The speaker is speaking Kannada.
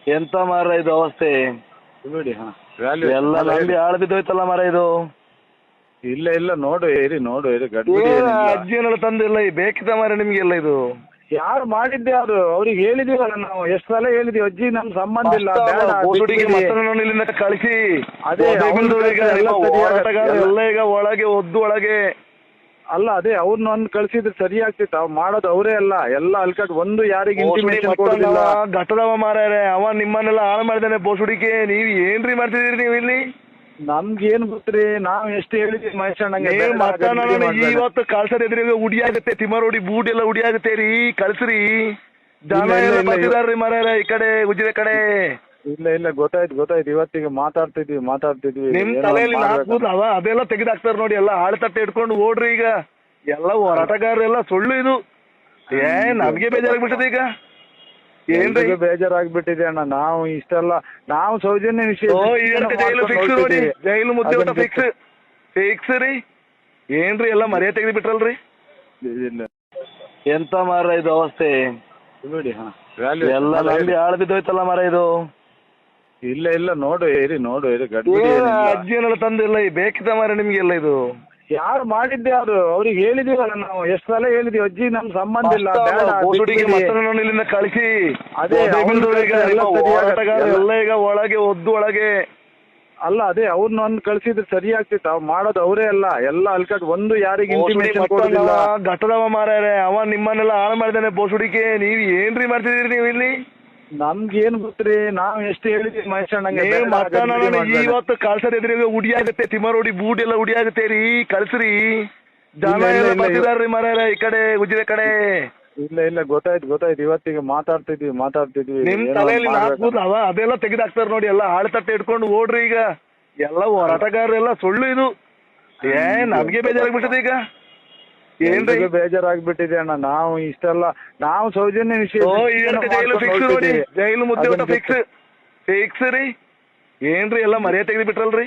ಎಂತ ಮಾರ ಇದು ಅವಸ್ಥೆ? ಬಿಡಿ ಹಾ ವ್ಯಾಲ್ಯೂ ಎಲ್ಲ ನಂಬಿ ಹಾಳು ಬಿದ್ದೋಯ್ತಲ್ಲ ಮಾರ ಇದು. ಇಲ್ಲ ಇಲ್ಲ ನೋಡು ಇರಿ ಗಡ್ಬಿಡಿ ಏನ್ ಏನಿಲ್ಲ. ಅಜ್ಜಿನೆಲ್ಲ ತಂದಿಲ್ಲ ಈ ಬೇಕಿತ ಮಾರ ನಿಮ್ಗೆಲ್ಲ ಇದು. ಯಾರು ಮಾಡಿದ್ದೆ ಅದು ಅವ್ರಿಗೆ ಹೇಳಿದೀವಲ್ಲ ನಾವು ಎಷ್ಟು ಸಲ ಹೇಳಿದೀವಿ ಅಜ್ಜಿ ನಮ್ ಸಂಬಂಧ ಇಲ್ಲ ಬೇಡ ಬೋಸುಡಿಗೆ ಬಿಟ್ಬಿಡಿ. ಮತ್ತೊಂದು ಇಲ್ಲಿಂದ ಕಳಿಸಿ. ಅದೇ ಅವ್ನು ಈಗ ಎಲ್ಲ ನಿಮ್ಮ ಸರಿಯಾಗಿ- ಹೋರಾಟಗಾರ ಎಲ್ಲ ಈಗ ಒಳಗೆ ಒದ್ದು ಒಳಗೆ. ಅಲ್ಲ ಅದೇ ಅವ್ರನ್ನ ಒಂದು ಕಳ್ಸಿದ್ರೆ ಸರಿ ಆಗ್ತಿತ್ತು. ಅವ್ರು ಮಾಡೋದು ಅವರೇ ಅಲ್ಲ ಎಲ್ಲ ಅಲ್ಕಟ್ ಒಂದು ಯಾರಿಗೆ ಇಂಟಿಮೇಷನ್ ಕೊಡೋದಿಲ್ಲ. ಘಟದವ ಮಾರ್ಯಾರೆ ಅವ ನಿಮ್ಮನ್ನೆಲ್ಲ ಹಾಳು ಮಾಡಿದಾನೆ ಬೋಸುಡಿಕೆ. ನೀವ್ ಏನ್ರಿ ಮಾಡ್ತಿದೀರಿ ನೀವು ಇಲ್ಲಿ? ನಮ್ಗೇನ್ ಗೊತ್ತ್ರಿ ನಾವ್ ಎಷ್ಟು ಹೇಳಿದ್ವಿ ಮಹೇಶಣ್ಣಂಗೆ ಇವತ್ತು ಕಳ್ಸದ ಎದುರಿಗೆ ಉಡಿ ಆಗುತ್ತೆ ತಿಮ್ಮರೋಡಿ ಬೂಟ್ ಎಲ್ಲ ಉಡಿ ಆಗುತ್ತೆ ರೀ. ಕಳ್ಸ್ರಿ ಜನ ಎಲ್ಲ ಬರ್ತಿದಾರ್ರಿ ಮಾರ್ಯಾರ ಈ ಕಡೆ ಉಜಿರೆ ಕಡೆ. ಇಲ್ಲ ಗೊತ್ತಾಯ್ತು ಇವತ್ತಿಗೆ ಮಾತಾಡ್ತಿದ್ವಿ ನಿಮ್ ತಲೆಯಲ್ಲಿ ನಾಲ್ಕು ಅದೆಲ್ಲ ತೆಗೆದಾಕ್ತಾರ ನೋಡಿ. ಎಲ್ಲ ಹಾಳು ತಟ್ಟೆ ಇಟ್ಕೊಂಡು ಓಡ್ರಿ ಈಗ. ಎಲ್ಲ ಹೋರಾಟಗಾರರೆಲ್ಲ ಸುಳ್ಳು ಇದು. ನಮ್ಗೆ ಬೇಜಾರಾಗ್ಬಿಟ್ಟದೆ ಈಗ. ಏನ್ರಿ ಬೇಜಾರಾಗ್ಬಿಟ್ಟಿದೆ ಅಣ್ಣ. ನಾವು ಇಷ್ಟೆಲ್ಲ ನಾವು ಸೌಜನ್ಯ ಜೈಲು ಫಿಕ್ಸ್ ನೋಡಿ. ಜೈಲು ಮುದ್ದೆ ಊಟ ಫಿಕ್ಸ್ ರೀ. ಏನ್ರಿ ಎಲ್ಲ ಮರ್ಯಾದೆ ತೆಗೆದು ಬಿಟ್ರಲ್ರಿ. ಎಂತ ಮಾರ ಇದು ಅವಸ್ಥೆ? ಬಿಡಿ ಹಾ ಎಲ್ಲ ನಂಬಿ ಹಾಳು ಬಿದ್ದೋಯ್ತಲ್ಲ ಮಾರ ಇದು. ಇಲ್ಲ ನೋಡು ಇರಿ ಗಡ್ಬಿಡಿ ಏನಿಲ್ಲ. ಅಜ್ಜಿನೆಲ್ಲ ತಂದಿಲ್ಲ ಈ ಬೇಕಿತ ಮಾರ ನಿಮ್ಗೆಲ್ಲ ಇದು. ಯಾರು ಮಾಡಿದ್ದೆ ಅದು ಅವ್ರಿಗೆ ಹೇಳಿದೀವಲ್ಲ ನಾವು ಎಷ್ಟು ಸಲ ಹೇಳಿದೀವಿ ಅಜ್ಜಿ ನಮ್ ಸಂಬಂಧ ಇಲ್ಲ ಬೇಡ ಬೋಸುಡಿಗೆ ಬಿಟ್ಬಿಡಿ. ಮತ್ತೊಂದು ಇಲ್ಲಿಂದ ಕಳಿಸಿ. ಅದೇ ಈಗ ನಿಮ್ಮ ಹೋರಾಟಗಾರ ಎಲ್ಲ ಈಗ ಒಳಗೆ ಒದ್ದು ಒಳಗೆ. ಅಲ್ಲ ಅದೇ ಅವ್ರನ್ನ ಒಂದು ಕಳ್ಸಿದ್ರೆ ಸರಿ ಆಗ್ತಿತ್ತು. ಅವ್ರು ಮಾಡೋದು ಅವರೇ ಅಲ್ಲ ಎಲ್ಲ ಅಲ್ಕಟ್ ಒಂದು ಯಾರಿಗೆ ಇಂಟಿಮೇಷನ್ ಕೊಡೋದಿಲ್ಲ. ಘಟದವ ಮಾರ್ಯಾರೆ ಅವ ನಿಮ್ಮನ್ನೆಲ್ಲ ಹಾಳು ಮಾಡಿದಾನೆ ಬೋಸುಡಿಕೆ. ನೀವ್ ಏನ್ರಿ ಮಾಡ್ತಿದೀರಿ ನೀವು ಇಲ್ಲಿ? ನಮ್ಗೇನ್ ಗೊತ್ತ್ರಿ ನಾವ್ ಎಷ್ಟು ಹೇಳಿದ್ವಿ ಮಹೇಶಣ್ಣಂಗೆ ಇವತ್ತು ಕಳ್ಸದ ಎದುರಿಗೆ ಉಡಿ ಆಗುತ್ತೆ ತಿಮ್ಮರೋಡಿ ಬೂಟ್ ಎಲ್ಲ ಉಡಿ ಆಗುತ್ತೆ ರೀ. ಕಳ್ಸ್ರಿ ಜನ ಎಲ್ಲ ಬರ್ತಿದಾರ್ರಿ ಮಾರ್ಯಾರ ಈ ಕಡೆ ಉಜಿರೆ ಕಡೆ. ಇಲ್ಲ ಗೊತ್ತಾಯ್ತು ಇವತ್ತಿಗೆ ಮಾತಾಡ್ತಿದ್ವಿ ನಿಮ್ ತಲೆಯಲ್ಲಿ ನಾಲ್ಕು ಅದೆಲ್ಲ ತೆಗೆದಾಕ್ತಾರ ನೋಡಿ. ಎಲ್ಲ ಹಾಳು ತಟ್ಟೆ ಇಟ್ಕೊಂಡು ಓಡ್ರಿ ಈಗ. ಎಲ್ಲ ಹೋರಾಟಗಾರರೆಲ್ಲ ಸುಳ್ಳು ಇದು. ನಮ್ಗೆ ಬೇಜಾರಾಗ್ಬಿಟ್ಟದೆ ಈಗ. ಏನ್ರಿ ಬೇಜಾರಾಗ್ಬಿಟ್ಟಿದೆ ಅಣ್ಣ. ನಾವು ಇಷ್ಟೆಲ್ಲ ನಾವು ಸೌಜನ್ಯ ಜೈಲು ಫಿಕ್ಸ್ ನೋಡಿ. ಜೈಲು ಮುದ್ದೆ ಊಟ ಫಿಕ್ಸ್ ರೀ. ಏನ್ರಿ ಎಲ್ಲ ಮರ್ಯಾದೆ ತೆಗೆದು ಬಿಟ್ರಲ್ರಿ.